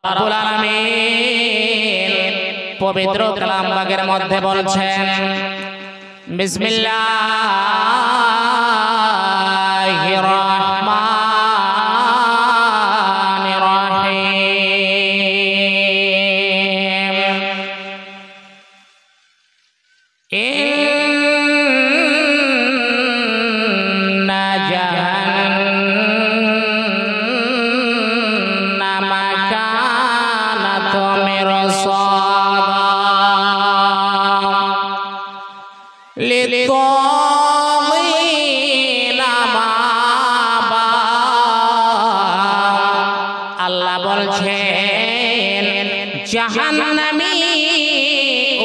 রব্বুল আলামিন পবিত্র কালাম পাকের মধ্যে বলছেন বিসমিল্লাহির রহমানির রহিম ইন্না জাহান্নামা কানাত মিরসাদা লিত্তাগিনা মাআবা। আল্লাহ বলছেন জাহান্নামী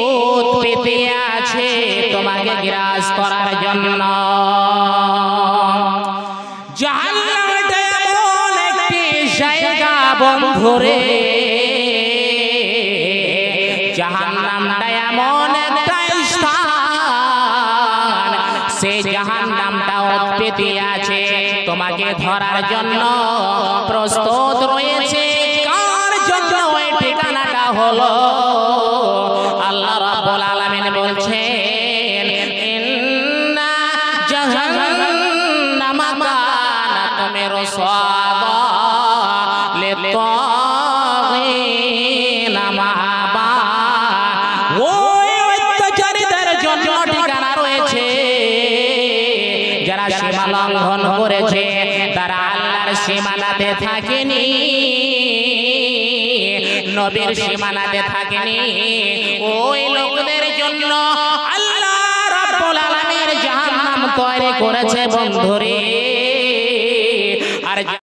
উট পেতে আছে তোমাকে গ্রাস করার জন্য। জাহান্নামটা এমন একটি জায়গা বন্ধুরে, জাহান্নামটা এমন একটা স্থান, সেই জাহান্নামটা উট পেতে আছে তোমাকে ধরার জন্য প্রস্তুত রয়েছে। কার জন্য ওই ঠিকানাটা হলো আল্লাহ রাব্বুল আলামিন বলছেন ইন্না জাহান্নামা কানাত মিরসাদা লিত্তাগিনা মাআবা। ওই অত্যাচারীদের জন্য ঠিকানা রয়েছে, যারা সীমা লঙ্ঘন করেছে, তারা আল্লাহর সীমানাতে থাকেনি, নবীর সীমানাতে থাকেনি। ওই লোকদের জন্য আল্লাহ রাব্বুল আলামিন জাহান্নাম তৈরি করেছে বন্ধুরে। আর